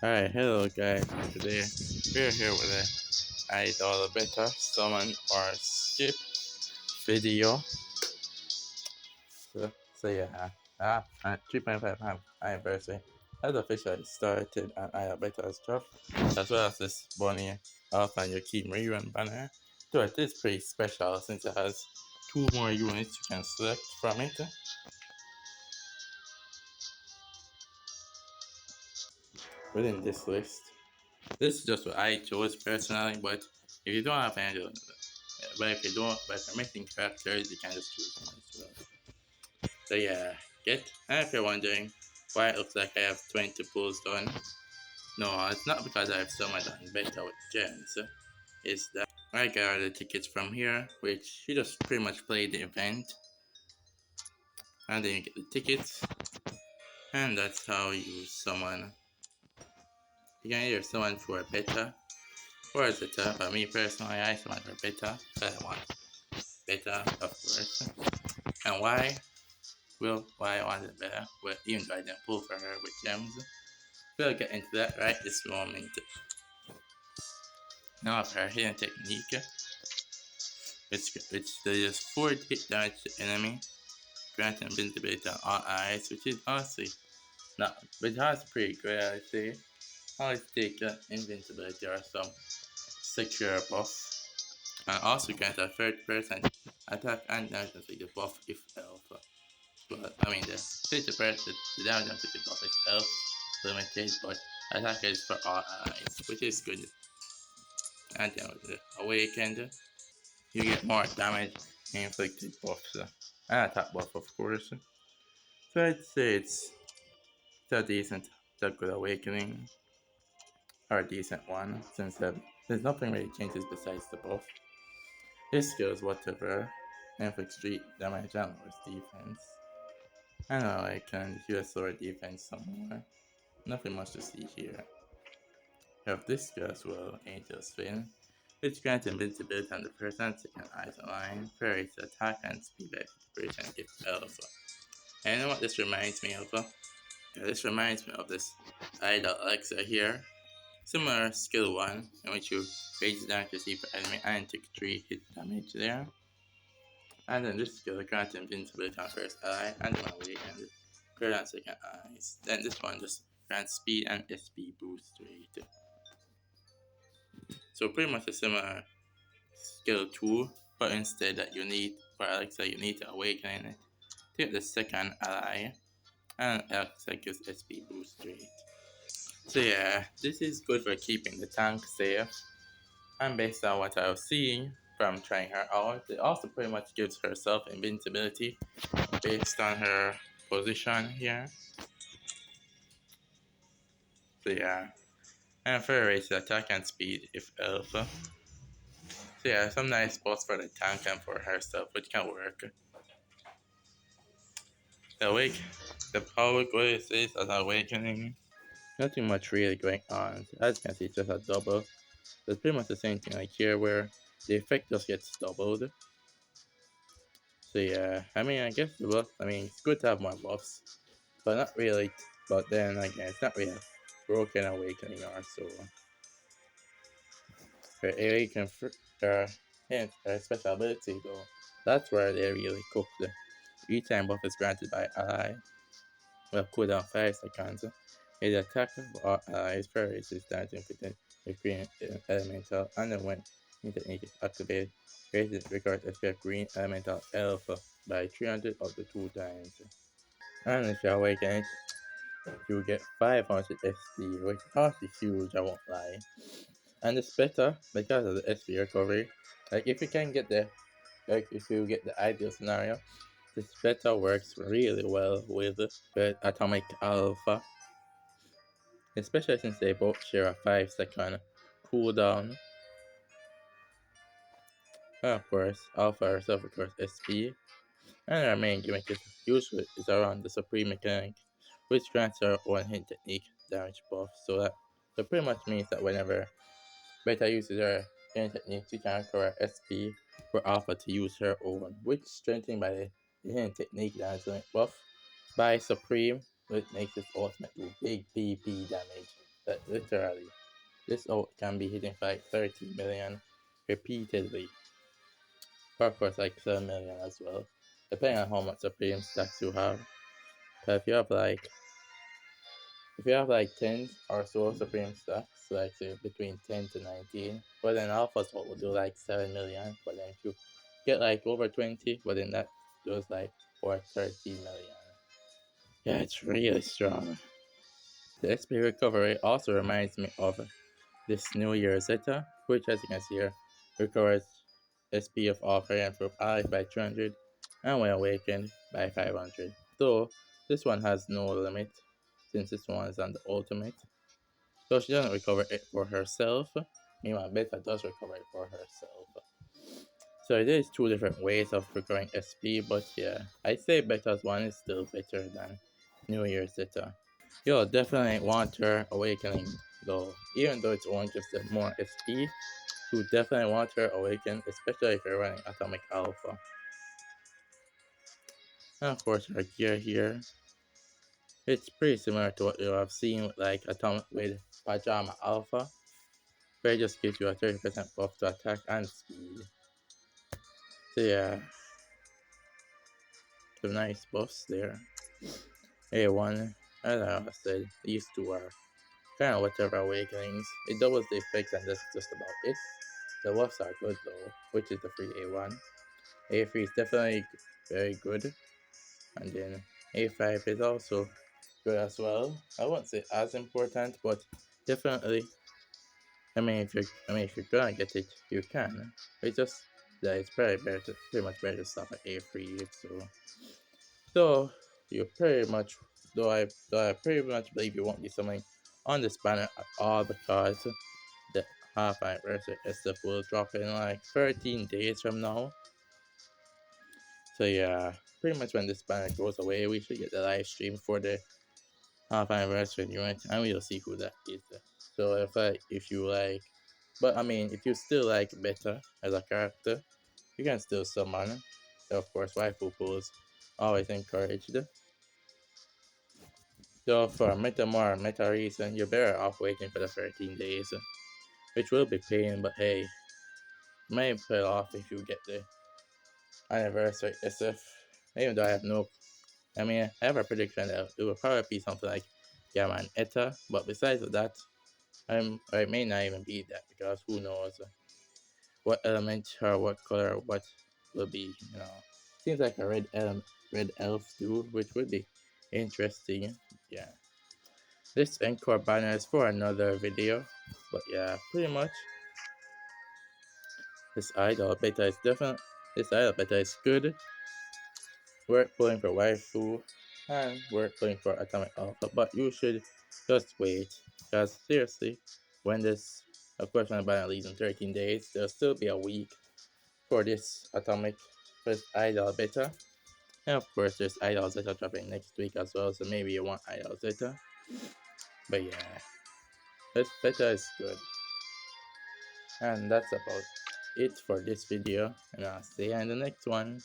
Alright, hello guys. Today we're here with a idol beta summon or skip video. So yeah, 3.5 anniversary has officially started and idol beta stuff, as well as this bunny off on your keep rerun banner. So it is pretty special since it has two more units you can select from it within this list. This is just what I chose personally, but if you don't have Angel, but if you don't, but if you're missing characters, you can just choose one as well. So yeah, and if you're wondering why it looks like I have 20 pulls done, no, it's not because I have someone done better with gems. It's that I got the tickets from here, which you just pretty much play the event, and then you get the tickets, and that's how you summon. You can either summon for a beta or as a top. For me personally, I summon for beta, because I want beta, of course. And why? Well, why I wanted better, but even though I didn't pull for her with gems, we'll get into that right this moment. Now for her hidden technique, which does 4 hit damage to enemy, grant invincibility on all eyes, which is honestly not, but that's pretty good, I would say. I always take invincibility or some secure buff, and also grant a 30% attack and damage inflicted buff if alpha. But I mean the 50%, the damage inflicted buff is elf limited, but attack is for all allies, which is good. And then with the awakened, you get more damage inflicted buffs and attack buff, of course. So I'd say it's a decent, it's a good awakening, or a decent one, since there's nothing really changes besides the buff. His skills, whatever, inflicts street damage and lowers defense. I know I can use lower defense somewhere. Nothing much to see here. We have this guy as well, Angel's Fin, which grants invincibility on the first and second eyes line, varies attack and speed by 50% if alpha. And you know what this reminds me of? Yeah, this reminds me of this idol Alexa here. Similar skill 1, in which you raise the damage received per enemy and take 3 hit damage there. And then this skill grants invincibility on first eye and 1 away and third and second eyes. Then this one just grants speed and SP boost rate. So pretty much a similar skill 2, but instead that you need, for Alexa, you need to awaken it. Take the second ally, and Alexa gives SP boost rate. So yeah, this is good for keeping the tank safe, and based on what I was seeing from trying her out, it also pretty much gives herself invincibility based on her position here. So yeah, and for raise attack and speed if alpha. So yeah, some nice spots for the tank and for herself, which can work. The power goal is an awakening. Nothing much really going on. As you can see, it's just a double. It's pretty much the same thing like here where the effect just gets doubled. So yeah, I mean, I guess the buff, I mean, it's good to have more buffs, but not really, but then again, it's not really a broken awakening or so. For awaken, hint, special ability though, that's where they really cook the each time buff is granted by ally. Well, cooldown 5 seconds. It attacks all allies first is damaging with green elemental, and then when the technique is activated, raises records SP green elemental alpha by 300 up to 2 times. And if you awaken it, you get 500 SP, which is honestly huge, I won't lie. And it's better because of the SP recovery. Like if you can get if you get the ideal scenario, this beta works really well with the Atomic Alpha, especially since they both share a 5-second cooldown. And of course, Alpha herself requires SP, and her main gimmick usually is around the Supreme mechanic, which grants her one hit technique damage buff, so pretty much means that whenever Beta uses her hidden technique, she can recover SP for Alpha to use her own, which strengthened by the hidden technique damage limit buff by Supreme, which makes its ultimate do big PP damage. literally. This ult can be hitting for like 30 million repeatedly. Or of course like 7 million as well. Depending on how much supreme stacks you have. But if you have like 10 or so supreme stacks, like say between 10 to 19, but then alpha swap will do like 7 million. But then if you get like over 20, but then that does like or 30 million. Yeah, it's really strong. The XP recovery also reminds me of this New Year Zeta, which as you can see here, recovers SP of all variant group allies by 200 and when awakened by 500. Though this one has no limit since this one is on the ultimate. So she doesn't recover it for herself. Meanwhile, Beta does recover it for herself. So it is two different ways of recovering SP, but yeah, I'd say Beta's one is still better than New Year's Zeta. You'll definitely want her awakening though. Even though it's only just more SP, you definitely want her awaken, especially if you're running Atomic Alpha. And of course her gear here. It's pretty similar to what you have seen with like Atomic with Pajama Alpha, where it just gives you a 30% buff to attack and speed. So yeah, some nice buffs there. A1, as I said, these two are kind of whatever awakenings. It doubles the effect and that's just about it. The buffs are good though, which is the free A1. A3 is definitely very good, and then A5 is also good as well. I won't say as important, but definitely. if you're gonna get it, you can. It's just that it's pretty much better to stop at A3. So you pretty much, though I pretty much believe you won't be summoning on this banner at all because the half anniversary SF will drop in like 13 days from now. So yeah, pretty much when this banner goes away, we should get the live stream for the half anniversary event, and we'll see who that is. So if you like, but if you still like Beta as a character, you can still summon. So of course, waifu pools always encouraged. So for meta reason, you're better off waiting for the 13 days, which will be pain, but hey, may pay off if you get the anniversary SF. Even though I have no, I have a prediction that it will probably be something like Yaman Eta, but besides that, I may not even be that because who knows what element or what color or what will be. Seems like a red elf too, which would be interesting. Yeah, this encore banner is for another video, but yeah, pretty much this idol beta is different. This idol beta is good. We're pulling for waifu and we're pulling for atomic alpha, but you should just wait because seriously, when this of course when the banner leaves in 13 days, there'll still be a week for this atomic first idol beta. And of course there's idol zeta dropping next week as well, so maybe you want idol zeta. But yeah, this beta is good. And that's about it for this video, and I'll see you in the next one.